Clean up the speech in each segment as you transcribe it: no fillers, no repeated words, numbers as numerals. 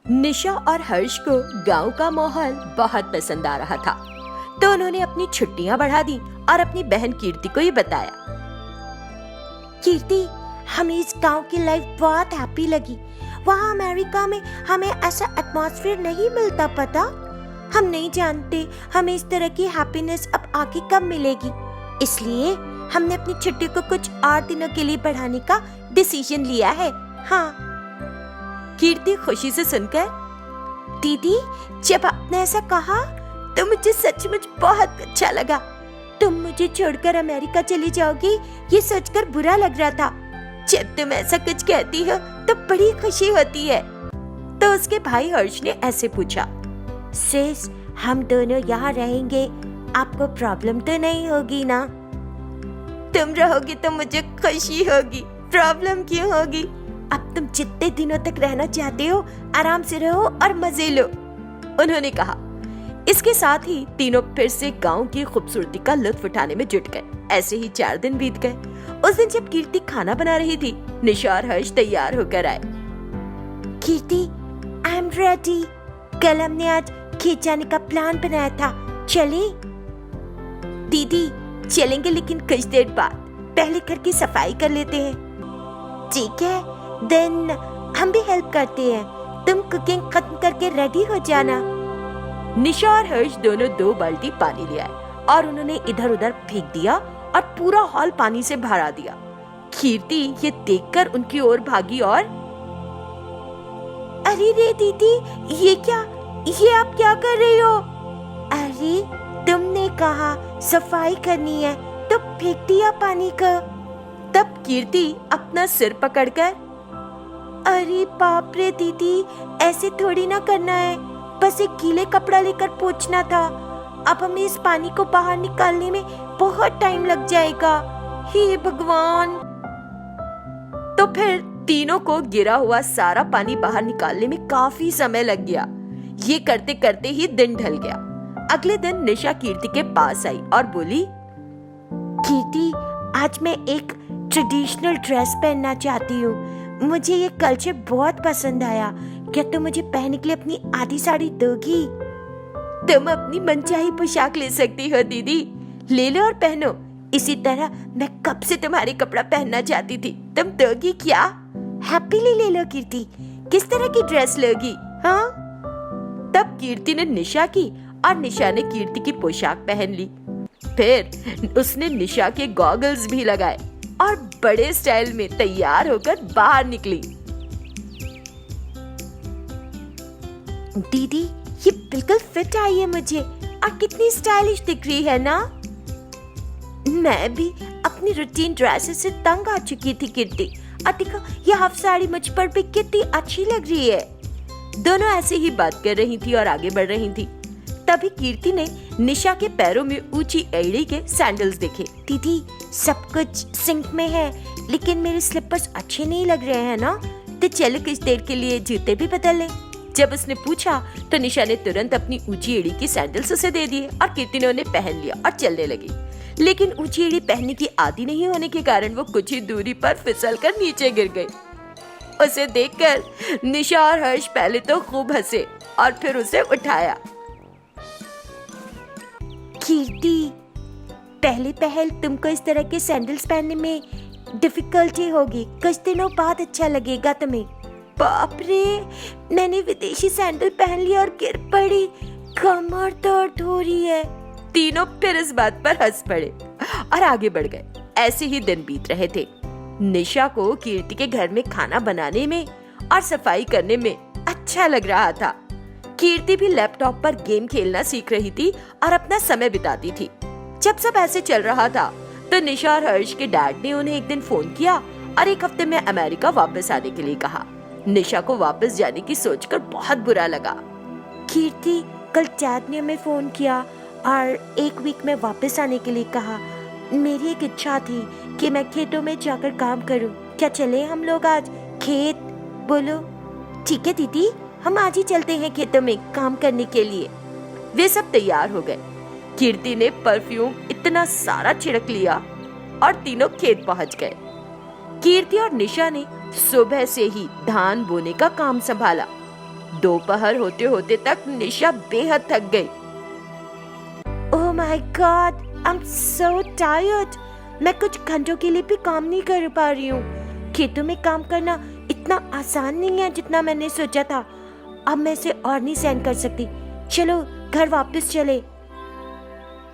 निशा और हर्ष को गांव का माहौल बहुत पसंद आ रहा था, तो उन्होंने अपनी छुट्टियां बढ़ा दी और अपनी बहन कीर्ति को ये बताया। कीर्ति, हमें इस गांव की लाइफ बहुत हैप्पी लगी। वहाँ अमेरिका में हमें ऐसा एटमॉस्फेयर नहीं मिलता, पता। हम नहीं जानते हमें इस तरह की हैप्पीनेस अब आगे कब मिलेगी, इसलिए हमने अपनी छुट्टी को कुछ और दिनों के लिए बढ़ाने का डिसीजन लिया है। हाँ। कीर्ति खुशी से सुनकर, दीदी, जब आपने ऐसा कहा तो मुझे सचमुच बहुत अच्छा लगा। तुम मुझे छोड़कर अमेरिका चली जाओगी ये सोचकर बुरा लग रहा था। जब तुम ऐसा कुछ कहती हो तो बड़ी खुशी होती है। तो उसके भाई हर्ष ने ऐसे पूछा, सिस, हम दोनों यहाँ रहेंगे, आपको प्रॉब्लम तो नहीं होगी ना? तुम रहोगी तो मुझे खुशी होगी, प्रॉब्लम क्यों होगी? अब तुम जितने दिनों तक रहना चाहते हो आराम से रहो और मजे लो, उन्होंने कहा। इसके साथ ही तीनों फिर से गांव की खूबसूरती का लुत्फ उठाने में जुट गए। ऐसे ही 4 दिन बीत गए। उस दिन जब कीर्ति खाना बना रही थी, निशा और हर्ष तैयार होकर आए। कीर्ति, आई एम रेडी। कल हमने आज खेत जाने का प्लान बनाया था, चले? दीदी, चलेंगे, लेकिन कुछ देर बाद। पहले घर की सफाई कर लेते हैं। ठीक है, देन हम भी हेल्प करते हैं। तुम कुकिंग खत्म करके रेडी हो जाना। निशा और हर्ष दोनों 2 बाल्टी पानी ले आए और उन्होंने इधर उधर फेंक दिया और पूरा हॉल पानी से भरा दिया। कीर्ति ये देखकर उनकी ओर भागी और, अरे रे दीदी, ये आप क्या कर रही हो? अरे, तुमने कहा सफाई करनी है तो फेंक दिया पानी को। तब कीर्ति अपना सिर पकड़कर, अरे बाप रे दीदी, ऐसे थोड़ी ना करना है, बस एक गीले कपड़ा लेकर पोंछना था। अब हमें इस पानी को बाहर निकालने में बहुत टाइम लग जाएगा। हे भगवान। तो फिर तीनों को गिरा हुआ सारा पानी बाहर निकालने में काफी समय लग गया। ये करते करते ही दिन ढल गया। अगले दिन निशा कीर्ति के पास आई और बोली, कीर्ति, आज मैं एक ट्रेडिशनल ड्रेस पहनना चाहती हूँ। मुझे ये कल्चर बहुत पसंद आया। क्या तुम मुझे पहनने के लिए अपनी आधी साड़ी दोगी? तुम अपनी मनचाही पोशाक ले सकती हो दीदी, ले लो और पहनो। इसी तरह मैं कब से तुम्हारे कपड़ा पहनना चाहती थी, तुम दोगी क्या? हैप्पीली ले लो कीर्ति। किस तरह की ड्रेस लोगी? हाँ? तब कीर्ति ने निशा की और निशा ने कीर्ति की पोशाक पहन ली। फिर उसने निशा के गॉगल्स भी लगाए और बड़े स्टाइल में तैयार होकर बाहर निकली। दीदी, ये बिल्कुल फिट आई है मुझे और कितनी स्टाइलिश दिख रही है ना? मैं भी अपनी रूटीन ड्रेसेस से तंग आ चुकी थी कीर्ति, और देखो ये हाफ साड़ी मुझ पर भी कितनी अच्छी लग रही है। दोनों ऐसे ही बात कर रही थी और आगे बढ़ रही थी। तभी कीर्ति ने निशा के पैरों में ऊंची एड़ी के सैंडल्स देखे। दीदी, सब कुछ सिंक में है, लेकिन मेरे स्लीपर्स अच्छे नहीं लग रहे हैं ना, तो चलो कुछ देर के लिए जूते भी बदल लें। जब उसने पूछा तो निशा ने तुरंत अपनी ऊंची एड़ी की सैंडल्स उसे दे दिए और कीर्ति ने उन्हें पहन लिया और चलने लगी। लेकिन ऊंची एड़ी पहनने की आदी नहीं होने के कारण वो कुछ ही दूरी पर फिसलकर नीचे गिर गई। उसे देखकर निशा और हर्ष पहले तो खूब हंसे और फिर उसे उठाया। कीर्ति, पहले तुमको इस तरह के सैंडल्स पहनने में डिफिकल्टी होगी, कुछ दिनों बाद अच्छा लगेगा तुम्हें। बाप रे, मैंने विदेशी सैंडल पहन लिया और गिर पड़ी, कमर दर्द हो रही है। तीनों फिर इस बात पर हंस पड़े और आगे बढ़ गए। ऐसे ही दिन बीत रहे थे। निशा को कीर्ति के घर में खाना बनाने में और सफाई करने में अच्छा लग रहा था। कीर्ति भी लैपटॉप पर गेम खेलना सीख रही थी और अपना समय बिताती थी। जब सब ऐसे चल रहा था तो निशा और हर्ष के डैड ने उन्हें एक दिन फोन किया और 1 हफ्ते में अमेरिका वापस आने के लिए कहा। निशा को वापस जाने की सोचकर बहुत बुरा लगा। कीर्ति, कल डैड ने हमें फोन किया और 1 वीक में वापस आने के लिए कहा। मेरी एक इच्छा थी कि मैं खेतों में जाकर काम करूं। क्या चले हम लोग आज खेत? बोलो। ठीक है दीदी, हम आज ही चलते हैं खेतों में काम करने के लिए। वे सब तैयार हो गए। कीर्ति ने परफ्यूम इतना सारा छिड़क लिया और तीनों खेत पहुंच गए। कीर्ति और निशा ने सुबह से ही धान बोने का काम संभाला। दोपहर होते होते तक निशा बेहद थक गई। Oh my God, I am so tired. मैं कुछ घंटों के लिए भी काम नहीं कर पा रही हूँ। खेतों में काम करना इतना आसान नहीं है जितना मैंने सोचा था। अब मैं इसे और नहीं सहन कर सकती। चलो घर वापस चले।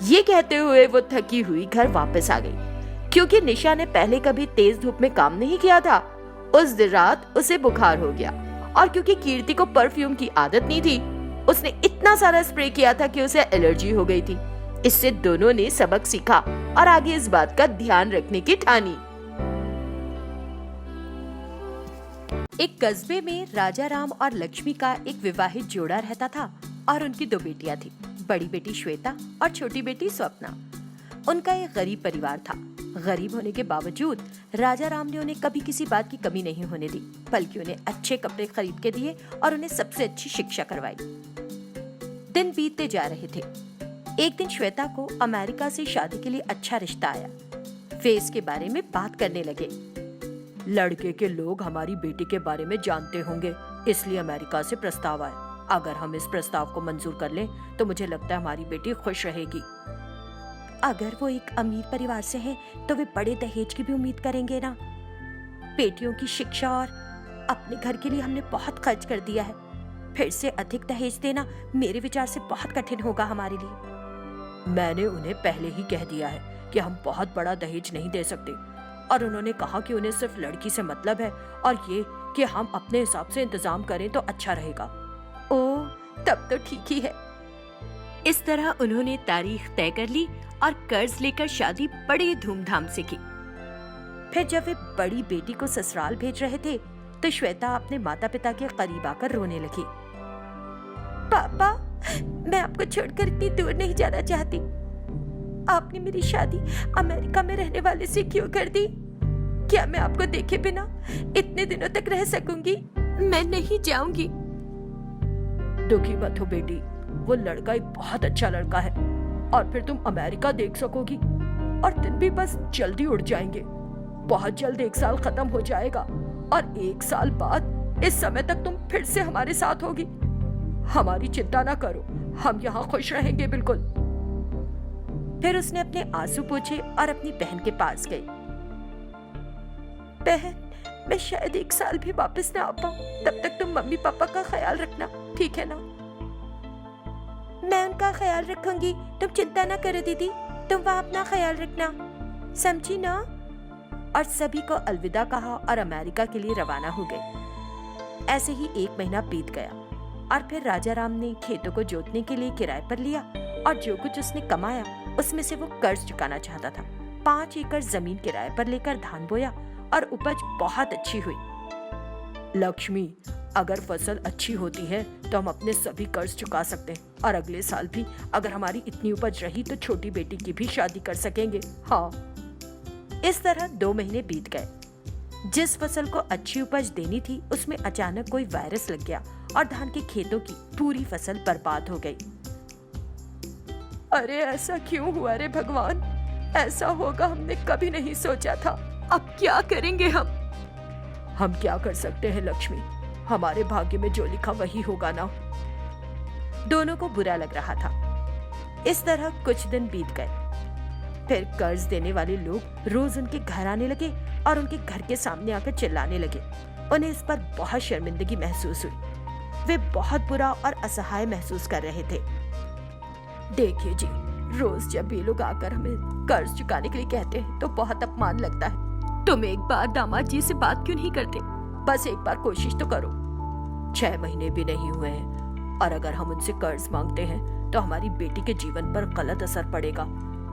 ये कहते हुए वो थकी हुई घर वापस आ गई। क्योंकि निशा ने पहले कभी तेज धूप में काम नहीं किया था, उस दिन रात उसे बुखार हो गया। और क्योंकि कीर्ति को परफ्यूम की आदत नहीं थी, उसने इतना सारा स्प्रे किया था कि उसे एलर्जी हो गई थी। इससे दोनों ने सबक सीखा और आगे इस बात का ध्यान रखने की ठानी। एक कस्बे में राजा राम और लक्ष्मी का एक विवाहित जोड़ा रहता था और उनकी 2 बेटियां थी, बड़ी बेटी श्वेता और छोटी बेटी स्वप्ना। उनका एक गरीब परिवार था। गरीब होने के बावजूद राजा राम ने उन्हें कभी किसी बात की कमी नहीं होने दी, बल्कि उन्हें अच्छे कपड़े खरीद के दिए और उन्हें सबसे अच्छी शिक्षा करवाई। दिन बीतते जा रहे थे। एक दिन श्वेता को अमेरिका से शादी के लिए अच्छा रिश्ता आया। वे इसके बारे में बात करने लगे। लड़के के लोग हमारी बेटी के बारे में जानते होंगे, इसलिए अमेरिका से प्रस्ताव आया। अगर हम इस प्रस्ताव को मंजूर कर लें तो मुझे लगता है हमारी बेटी खुश रहेगी। अगर वो एक अमीर परिवार से है तो वे बड़े दहेज की भी उम्मीद करेंगे ना। बेटियों की शिक्षा और अपने घर के लिए हमने बहुत खर्च कर दिया है। फिर से अधिक दहेज देना मेरे विचार से बहुत कठिन होगा हमारे लिए। मैंने उन्हें पहले ही कह दिया है कि हम बहुत बड़ा दहेज नहीं दे सकते, और उन्होंने कहा कि उन्हें सिर्फ लड़की से मतलब है और ये कि हम अपने हिसाब से इंतजाम करें तो अच्छा रहेगा। ओह, तब तो ठीक ही है। इस तरह उन्होंने तारीख तय कर ली और कर्ज लेकर शादी बड़े धूमधाम से की। फिर जब वे बड़ी बेटी को ससुराल भेज रहे थे तो श्वेता अपने माता पिता के करीब आकर रोने लगी। पापा, मैं आपको छोड़कर इतनी दूर नहीं जाना चाहती। आपने मेरी शादी अमेरिका में रहने वाले से क्यों कर दी? क्या मैं आपको देखे बिना इतने दिनों तक रह सकूंगी? मैं नहीं जाऊंगी। दुखी मत हो बेटी, वो लड़का एक बहुत अच्छा लड़का है और फिर तुम अमेरिका देख सकोगी और दिन भी बस जल्दी उड़ जाएंगे। बहुत जल्द 1 साल खत्म हो जाएगा और 1 साल बाद इस समय तक तुम फिर से हमारे साथ होगी। हमारी चिंता ना करो, हम यहाँ खुश रहेंगे बिल्कुल। फिर उसने अपने आंसू पोंछे और अपनी बहन के पास गई। बहन, मैं शायद 1 साल भी वापस ना आ पाऊं। तब तक तुम मम्मी पापा का ख्याल रखना, ठीक है ना? मैं उनका ख्याल रखूंगी, तुम चिंता ना करो दीदी। तुम वहाँ अपना ख्याल रखना, समझी ना? और सभी को अलविदा कहा और अमेरिका के लिए रवाना हो गए। ऐसे ही 1 महीना बीत गया और फिर राजा राम ने खेतों को जोतने के लिए किराए पर लिया और जो कुछ उसने कमाया उसमें से वो कर्ज चुकाना चाहता था। 5 एकड़ जमीन किराए पर लेकर धान बोया और उपज बहुत अच्छी हुई। लक्ष्मी, अगर फसल अच्छी होती है तो हम अपने सभी कर्ज चुका सकते हैं और अगले साल भी अगर हमारी इतनी उपज रही तो छोटी बेटी की भी शादी कर सकेंगे। हाँ। इस तरह 2 महीने बीत गए। जिस फसल को अच्छी उपज देनी थी उसमें अचानक कोई वायरस लग गया और धान के खेतों की पूरी फसल बर्बाद हो गई। अरे ऐसा क्यों हुआ रे भगवान? ऐसा होगा हमने कभी नहीं सोचा था। अब क्या करेंगे हम? हम क्या कर सकते हैं लक्ष्मी, हमारे भाग्य में जो लिखा वही होगा ना। दोनों को बुरा लग रहा था। इस तरह कुछ दिन बीत गए। फिर कर्ज देने वाले लोग रोज उनके घर आने लगे और उनके घर के सामने आकर चिल्लाने लगे। उन्हें इस पर बहुत शर्मिंदगी महसूस हुई। वे बहुत बुरा और असहाय महसूस कर रहे थे। देखिए जी, रोज जब ये लोग आकर हमें कर्ज चुकाने के लिए कहते हैं तो बहुत अपमान लगता है। तुम एक बार दामाद जी से बात क्यों नहीं करते? बस एक बार कोशिश तो करो। 6 महीने भी नहीं हुए हैं और अगर हम उनसे कर्ज मांगते हैं तो हमारी बेटी के जीवन पर गलत असर पड़ेगा।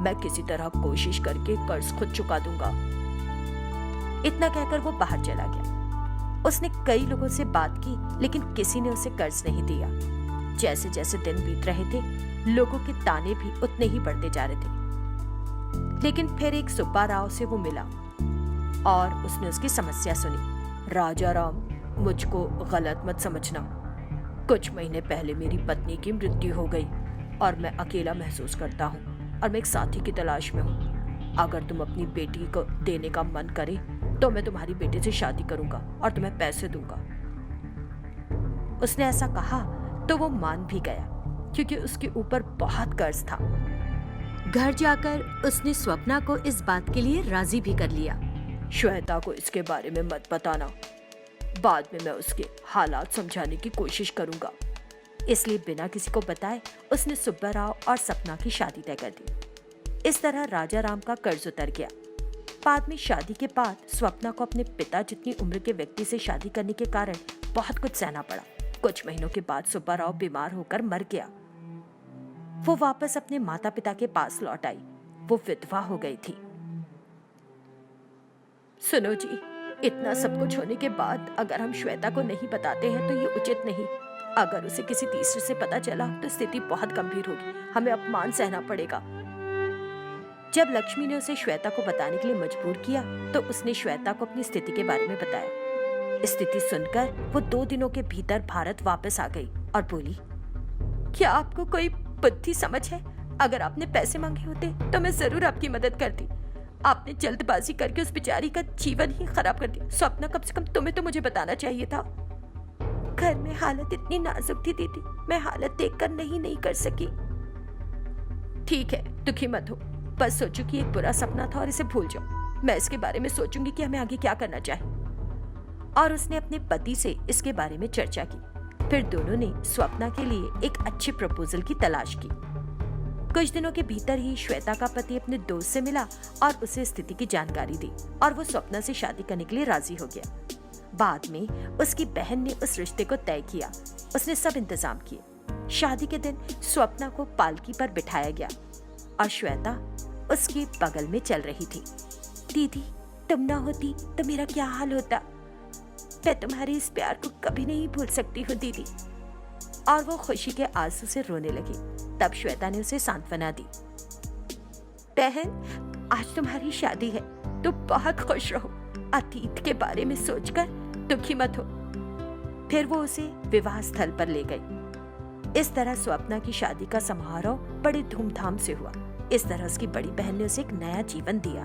मैं किसी तरह कोशिश करके कर्ज खुद चुका दूंगा। इतना कहकर वो बाहर चला गया। उसने कई लोगों से बात की लेकिन किसी ने उसे कर्ज नहीं दिया। जैसे जैसे दिन बीत रहे थे लोगों के ताने भी उतने ही बढ़ते जा रहे थे। लेकिन फिर एक सुब्बा राव से वो मिला और उसने उसकी समस्या सुनी। राजा राम, मुझको गलत मत समझना। कुछ महीने पहले मेरी पत्नी की मृत्यु हो गई और मैं अकेला महसूस करता हूँ और मैं एक साथी की तलाश में हूँ। अगर तुम अपनी बेटी को देने का मन करे तो मैं तुम्हारी बेटी से शादी करूंगा और तुम्हें पैसे दूंगा। उसने ऐसा कहा तो वो मान भी गया, क्योंकि उसके ऊपर बहुत कर्ज था। घर जाकर उसने स्वप्ना को इस बात के लिए राजी भी कर लिया। श्वेता को इसके बारे में मत बताना, बाद में मैं उसके हालात समझाने की कोशिश करूंगा। इसलिए बिना किसी को बताए उसने सुब्बा राव और सपना की शादी तय कर दी। इस तरह राजा राम का कर्ज उतर गया। बाद में शादी के बाद स्वप्ना को अपने पिता जितनी उम्र के व्यक्ति से शादी करने के कारण बहुत कुछ सहना पड़ा। कुछ महीनों के बाद सुब्बा राव बीमार होकर मर गया। वो वापस अपने माता पिता के पास लौट आई। वो विधवा हो गई थी। सुनो जी, इतना सब कुछ होने के बाद अगर हम श्वेता को नहीं बताते हैं तो ये उचित नहीं। अगर उसे किसी तीसरे से पता चला तो स्थिति बहुत गंभीर होगी, हमें अपमान सहना पड़ेगा। जब लक्ष्मी ने उसे श्वेता को बताने के लिए मजबूर किया तो उसने श्वेता को अपनी स्थिति के बारे में बताया। स्थिति सुनकर वो 2 दिनों के भीतर भारत वापस आ गई और बोली, क्या आपको कोई बुद्धि समझ है? अगर आपने पैसे मांगे होते तो मैं जरूर आपकी मदद करती। आपने जल्दबाजी करके उस बेचारी का जीवन ही खराब कर दिया। स्वप्ना, कम से कम तुम्हें तो मुझे बताना चाहिए था। घर में हालत इतनी नाजुक थी दीदी, मैं हालत देखकर नहीं कर सकी। ठीक है, दुखी मत हो, बस सोचो कि एक बुरा सपना था और इसे भूल जाओ। मैं इसके बारे में सोचूंगी कि हमें आगे क्या करना चाहिए। और उसने अपने पति से इसके बारे में चर्चा की। फिर दोनों ने स्वप्ना के लिए एक अच्छे प्रपोजल की तलाश की। कुछ दिनों के भीतर ही श्वेता का पति अपने दोस्त से मिला और उसे स्थिति की जानकारी दी और वो स्वप्ना से शादी करने के लिए राजी हो गया। बाद में उसकी बहन ने उस रिश्ते को तय किया। उसने सब इंतजाम किए। शादी के दिन स्वप्ना को पालकी पर बिठाया गया और श्वेता उसके बगल में चल रही थी। दीदी, तुम ना होती तो मेरा क्या हाल होता। मैं तुम्हारे इस प्यार को कभी नहीं भूल सकती हूँ दीदी। और वो खुशी के आंसू से रोने लगी। तब श्वेता ने उसे सांत्वना दी। बहन, आज तुम्हारी शादी है तो बहुत खुश रहो। अतीत के बारे में सोचकर दुखी मत हो। फिर वो उसे विवाह स्थल पर ले गई। इस तरह स्वप्ना की शादी का समारोह बड़े धूमधाम से हुआ। इस तरह उसकी बड़ी बहन ने उसे एक नया जीवन दिया।